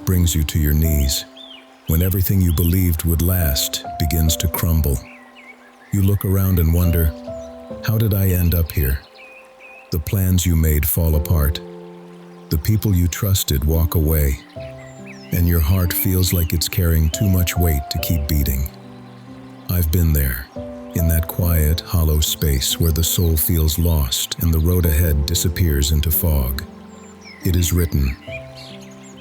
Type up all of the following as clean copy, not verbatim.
brings you to your knees, when everything you believed would last begins to crumble. You look around and wonder, how did I end up here? The plans you made fall apart. The people you trusted walk away, and your heart feels like it's carrying too much weight to keep beating. I've been there, in that quiet, hollow space where the soul feels lost and the road ahead disappears into fog. It is written,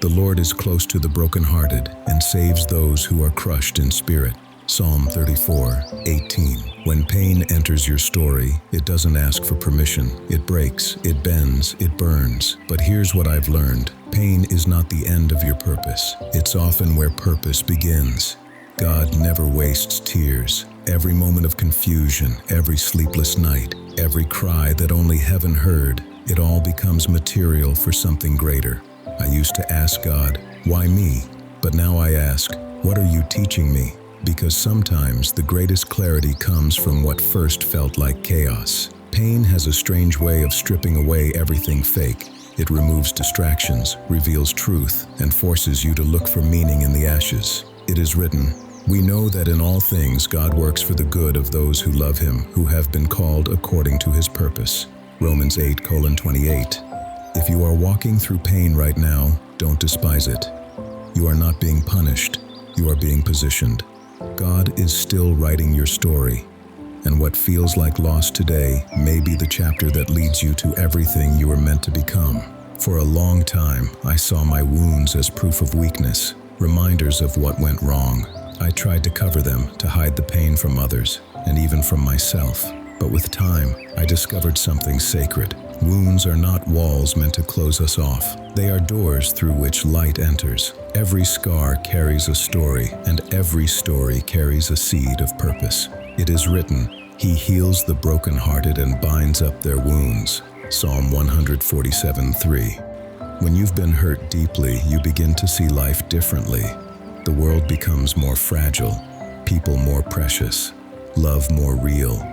"The Lord is close to the brokenhearted and saves those who are crushed in spirit." Psalm 34:18. When pain enters your story, it doesn't ask for permission. It breaks, it bends, it burns. But here's what I've learned. Pain is not the end of your purpose. It's often where purpose begins. God never wastes tears. Every moment of confusion, every sleepless night, every cry that only heaven heard, it all becomes material for something greater. I used to ask God, why me? But now I ask, what are you teaching me? Because sometimes the greatest clarity comes from what first felt like chaos. Pain has a strange way of stripping away everything fake. It removes distractions, reveals truth, and forces you to look for meaning in the ashes. It is written, "We know that in all things God works for the good of those who love Him, who have been called according to His purpose." Romans 8:28. If you are walking through pain right now, don't despise it. You are not being punished, you are being positioned. God is still writing your story, and what feels like loss today may be the chapter that leads you to everything you were meant to become. For a long time, I saw my wounds as proof of weakness, reminders of what went wrong. I tried to cover them, to hide the pain from others, and even from myself. But with time, I discovered something sacred. Wounds are not walls meant to close us off. They are doors through which light enters. Every scar carries a story, and every story carries a seed of purpose. It is written, "He heals the brokenhearted and binds up their wounds." Psalm 147:3. When you've been hurt deeply, you begin to see life differently. The world becomes more fragile, people more precious, love more real.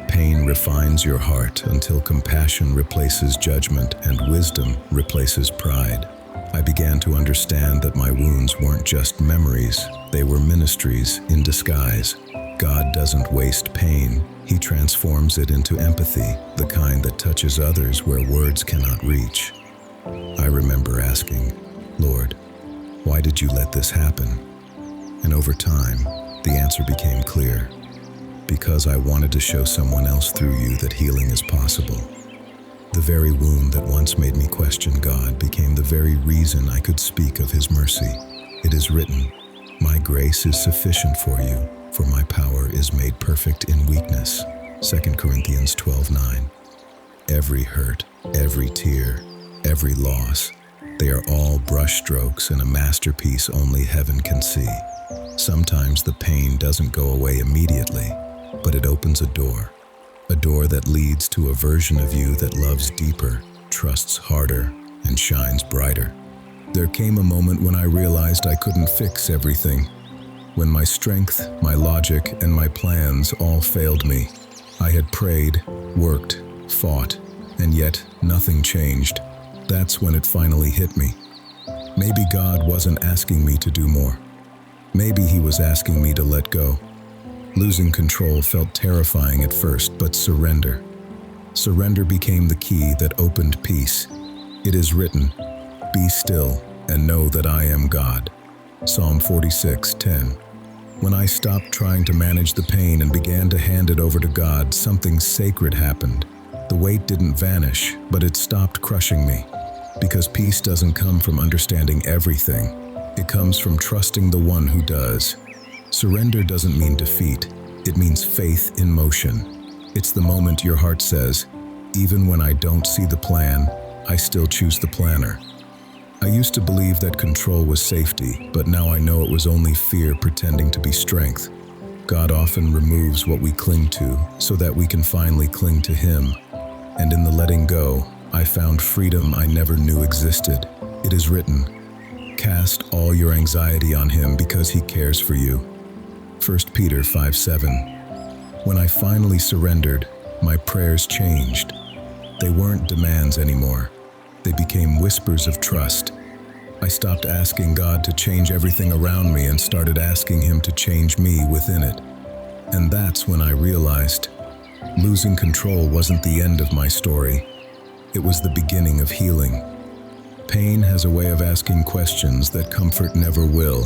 Pain refines your heart until compassion replaces judgment and wisdom replaces pride. I began to understand that my wounds weren't just memories, they were ministries in disguise. God doesn't waste pain, He transforms it into empathy, the kind that touches others where words cannot reach. I remember asking, "Lord, why did you let this happen?" And over time, the answer became clear. Because I wanted to show someone else through you that healing is possible. The very wound that once made me question God became the very reason I could speak of His mercy. It is written, "My grace is sufficient for you, for my power is made perfect in weakness." 2 Corinthians 12:9. Every hurt, every tear, every loss, they are all brushstrokes in a masterpiece only heaven can see. Sometimes the pain doesn't go away immediately, but it opens a door that leads to a version of you that loves deeper, trusts harder, and shines brighter. There came a moment when I realized I couldn't fix everything. When my strength, my logic, and my plans all failed me. I had prayed, worked, fought, and yet nothing changed. That's when it finally hit me. Maybe God wasn't asking me to do more. Maybe He was asking me to let go. Losing control felt terrifying at first, but surrender. Surrender became the key that opened peace. It is written, "Be still and know that I am God." Psalm 46:10. When I stopped trying to manage the pain and began to hand it over to God, something sacred happened. The weight didn't vanish, but it stopped crushing me. Because peace doesn't come from understanding everything. It comes from trusting the one who does. Surrender doesn't mean defeat. It means faith in motion. It's the moment your heart says, "Even when I don't see the plan, I still choose the planner." I used to believe that control was safety, but now I know it was only fear pretending to be strength. God often removes what we cling to so that we can finally cling to Him. And in the letting go, I found freedom I never knew existed. It is written, "Cast all your anxiety on Him because He cares for you." 1 Peter 5:7. When I finally surrendered, my prayers changed. They weren't demands anymore. They became whispers of trust. I stopped asking God to change everything around me and started asking Him to change me within it. And that's when I realized losing control wasn't the end of my story. It was the beginning of healing. Pain has a way of asking questions that comfort never will.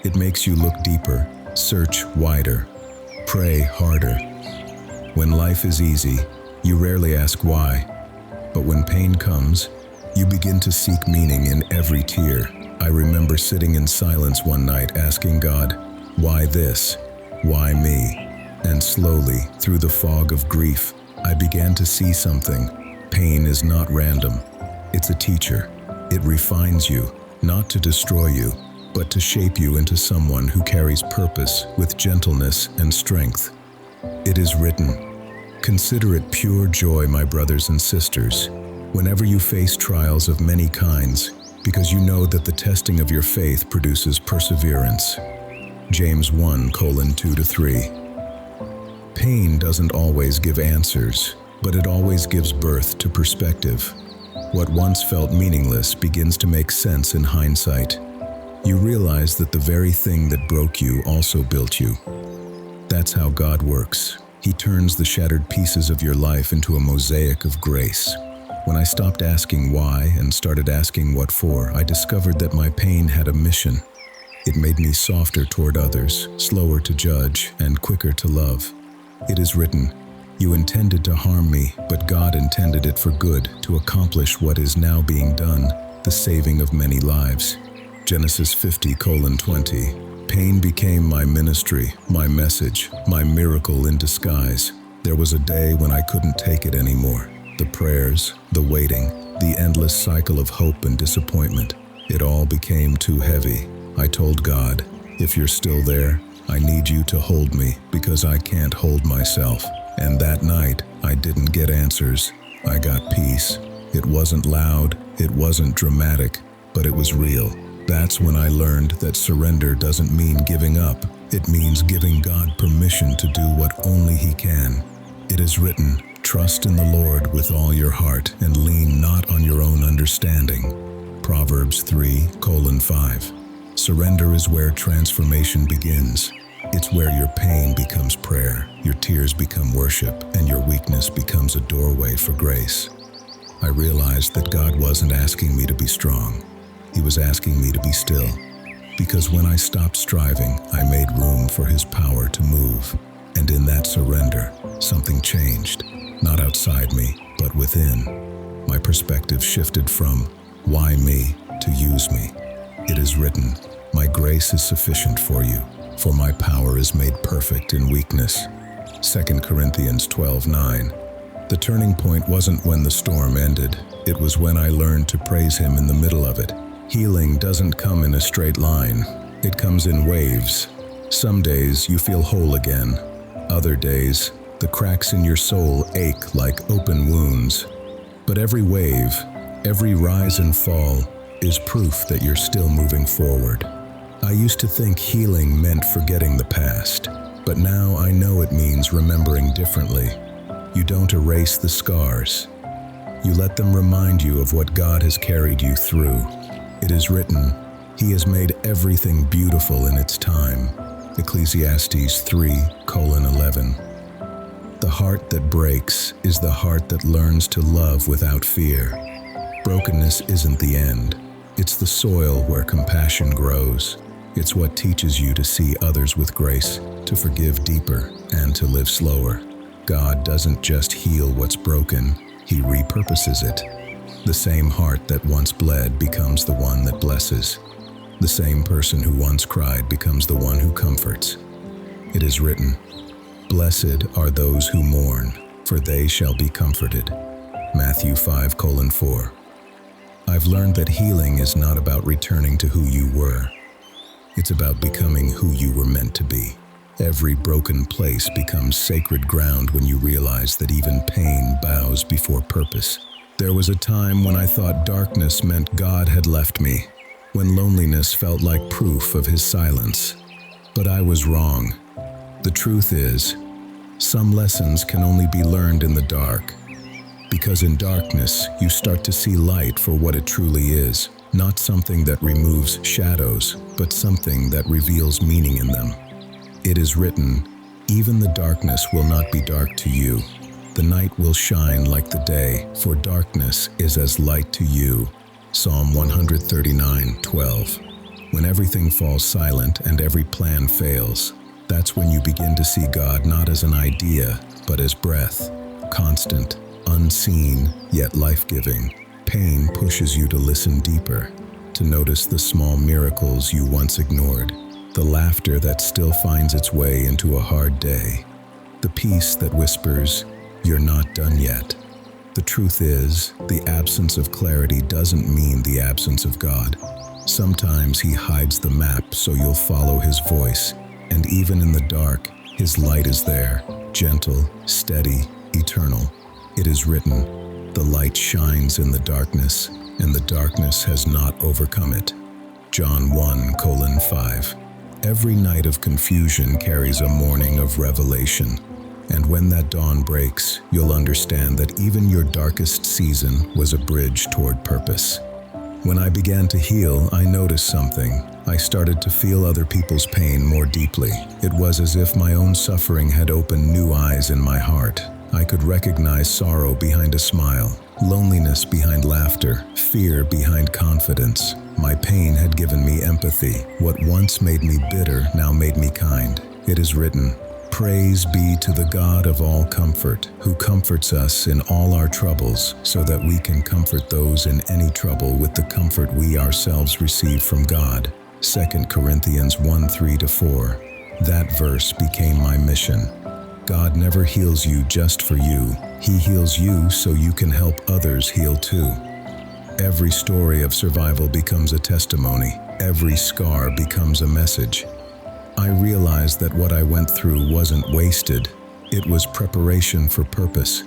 It makes you look deeper, search wider, pray harder. When life is easy, you rarely ask why. But when pain comes, you begin to seek meaning in every tear. I remember sitting in silence one night asking God, why this? Why me? And slowly, through the fog of grief, I began to see something. Pain is not random. It's a teacher. It refines you, not to destroy you, but to shape you into someone who carries purpose with gentleness and strength. It is written, "Consider it pure joy, my brothers and sisters, whenever you face trials of many kinds, because you know that the testing of your faith produces perseverance." James 1:2-3. Pain doesn't always give answers, but it always gives birth to perspective. What once felt meaningless begins to make sense in hindsight. You realize that the very thing that broke you also built you. That's how God works. He turns the shattered pieces of your life into a mosaic of grace. When I stopped asking why and started asking what for, I discovered that my pain had a mission. It made me softer toward others, slower to judge, and quicker to love. It is written, "You intended to harm me, but God intended it for good, to accomplish what is now being done, the saving of many lives." Genesis 50:20. Pain became my ministry, my message, my miracle in disguise. There was a day when I couldn't take it anymore. The prayers, the waiting, the endless cycle of hope and disappointment. It all became too heavy. I told God, "If you're still there, I need you to hold me because I can't hold myself." And that night, I didn't get answers. I got peace. It wasn't loud, it wasn't dramatic, but it was real. That's when I learned that surrender doesn't mean giving up. It means giving God permission to do what only He can. It is written, "Trust in the Lord with all your heart and lean not on your own understanding." Proverbs 3:5. Surrender is where transformation begins. It's where your pain becomes prayer, your tears become worship, and your weakness becomes a doorway for grace. I realized that God wasn't asking me to be strong. He was asking me to be still. Because when I stopped striving, I made room for His power to move. And in that surrender, something changed. Not outside me, but within. My perspective shifted from, "Why me?" to "Use me." It is written, "My grace is sufficient for you, for my power is made perfect in weakness." 2 Corinthians 12:9. The turning point wasn't when the storm ended. It was when I learned to praise Him in the middle of it. Healing doesn't come in a straight line. It comes in waves. Some days you feel whole again. Other days, the cracks in your soul ache like open wounds. But every wave, every rise and fall, is proof that you're still moving forward. I used to think healing meant forgetting the past, but now I know it means remembering differently. You don't erase the scars. You let them remind you of what God has carried you through. It is written, "He has made everything beautiful in its time." Ecclesiastes 3:11. The heart that breaks is the heart that learns to love without fear. Brokenness isn't the end. It's the soil where compassion grows. It's what teaches you to see others with grace, to forgive deeper, and to live slower. God doesn't just heal what's broken, He repurposes it. The same heart that once bled becomes the one that blesses. The same person who once cried becomes the one who comforts. It is written, "Blessed are those who mourn, for they shall be comforted." Matthew 5:4. I've learned that healing is not about returning to who you were. It's about becoming who you were meant to be. Every broken place becomes sacred ground when you realize that even pain bows before purpose. There was a time when I thought darkness meant God had left me, when loneliness felt like proof of His silence. But I was wrong. The truth is, some lessons can only be learned in the dark, because in darkness you start to see light for what it truly is, Not something that removes shadows, but something that reveals meaning in them. It is written, "Even the darkness will not be dark to you. The night will shine like the day, for darkness is as light to you." Psalm 139:12. When everything falls silent and every plan fails, that's when you begin to see God not as an idea, but as breath, constant, unseen, yet life-giving. Pain pushes you to listen deeper, to notice the small miracles you once ignored, the laughter that still finds its way into a hard day, the peace that whispers, "You're not done yet." The truth is, the absence of clarity doesn't mean the absence of God. Sometimes He hides the map so you'll follow His voice, and even in the dark, His light is there, gentle, steady, eternal. It is written, "The light shines in the darkness, and the darkness has not overcome it." John 1:5. Every night of confusion carries a morning of revelation. And when that dawn breaks, you'll understand that even your darkest season was a bridge toward purpose. When I began to heal, I noticed something. I started to feel other people's pain more deeply. It was as if my own suffering had opened new eyes in my heart. I could recognize sorrow behind a smile, loneliness behind laughter, fear behind confidence. My pain had given me empathy. What once made me bitter now made me kind. It is written, "Praise be to the God of all comfort, who comforts us in all our troubles, so that we can comfort those in any trouble with the comfort we ourselves receive from God." 2 Corinthians 1:3-4. That verse became my mission. God never heals you just for you. He heals you so you can help others heal too. Every story of survival becomes a testimony. Every scar becomes a message. I realized that what I went through wasn't wasted. It was preparation for purpose.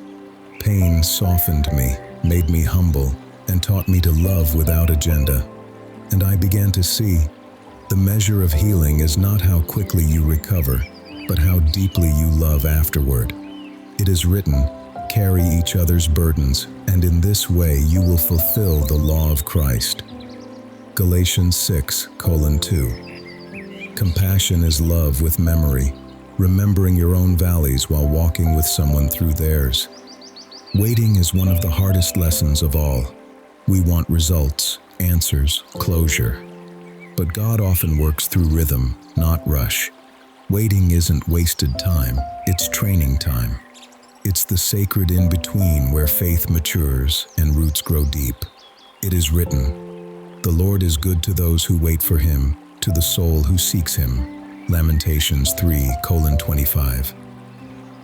Pain softened me, made me humble, and taught me to love without agenda. And I began to see, the measure of healing is not how quickly you recover, but how deeply you love afterward. It is written, "Carry each other's burdens, and in this way you will fulfill the law of Christ." Galatians 6:2. Compassion is love with memory, remembering your own valleys while walking with someone through theirs. Waiting is one of the hardest lessons of all. We want results, answers, closure. But God often works through rhythm, not rush. Waiting isn't wasted time, it's training time. It's the sacred in-between where faith matures and roots grow deep. It is written, "The Lord is good to those who wait for Him, to the soul who seeks Him." Lamentations 3:25.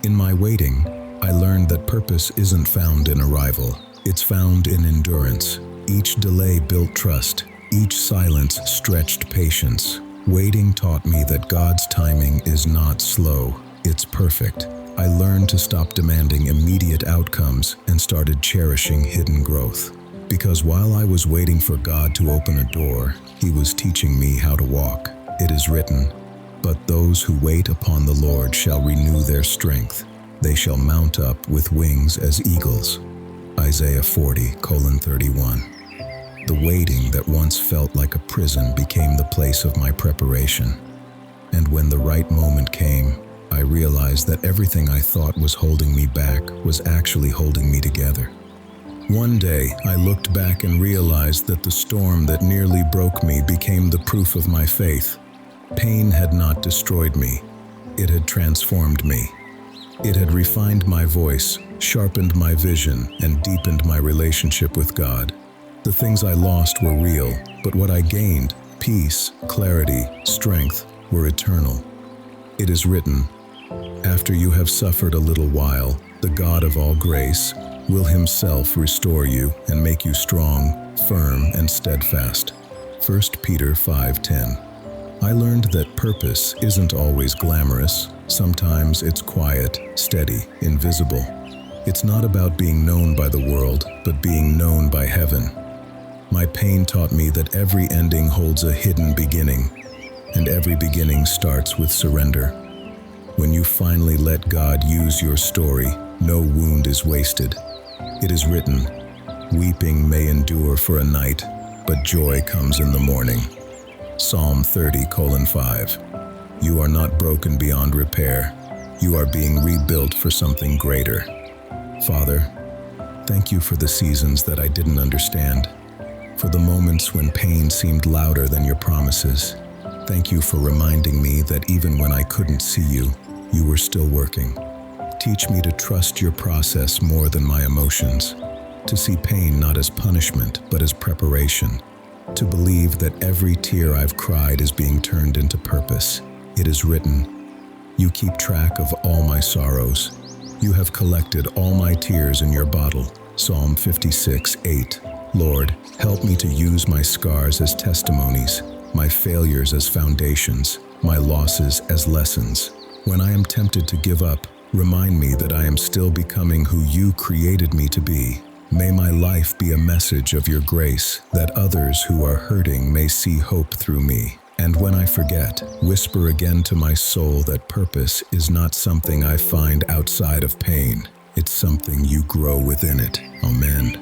In my waiting, I learned that purpose isn't found in arrival. It's found in endurance. Each delay built trust. Each silence stretched patience. Waiting taught me that God's timing is not slow, it's perfect. I learned to stop demanding immediate outcomes and started cherishing hidden growth. Because while I was waiting for God to open a door, He was teaching me how to walk. It is written, "But those who wait upon the Lord shall renew their strength. They shall mount up with wings as eagles." Isaiah 40:31. The waiting that once felt like a prison became the place of my preparation. And when the right moment came, I realized that everything I thought was holding me back was actually holding me together. One day, I looked back and realized that the storm that nearly broke me became the proof of my faith. Pain had not destroyed me. It had transformed me. It had refined my voice, sharpened my vision, and deepened my relationship with God. The things I lost were real, but what I gained, peace, clarity, strength, were eternal. It is written, "After you have suffered a little while, the God of all grace will Himself restore you and make you strong, firm, and steadfast." 1 Peter 5:10. I learned that purpose isn't always glamorous. Sometimes it's quiet, steady, invisible. It's not about being known by the world, but being known by heaven. My pain taught me that every ending holds a hidden beginning, and every beginning starts with surrender. When you finally let God use your story, no wound is wasted. It is written, "Weeping may endure for a night, but joy comes in the morning. Psalm 30:5. You are not broken beyond repair. You are being rebuilt for something greater. Father, thank you for the seasons that I didn't understand, for the moments when pain seemed louder than your promises. Thank you for reminding me that even when I couldn't see you, you were still working. Teach me to trust your process more than my emotions, to see pain not as punishment but as preparation, to believe that every tear I've cried is being turned into purpose. It is written, you keep track of all my sorrows. You have collected all my tears in your bottle. Psalm 56:8. Lord, help me to use my scars as testimonies, my failures as foundations, my losses as lessons. When I am tempted to give up, remind me that I am still becoming who you created me to be. May my life be a message of your grace, that others who are hurting may see hope through me. And when I forget, whisper again to my soul that purpose is not something I find outside of pain. It's something you grow within it. Amen.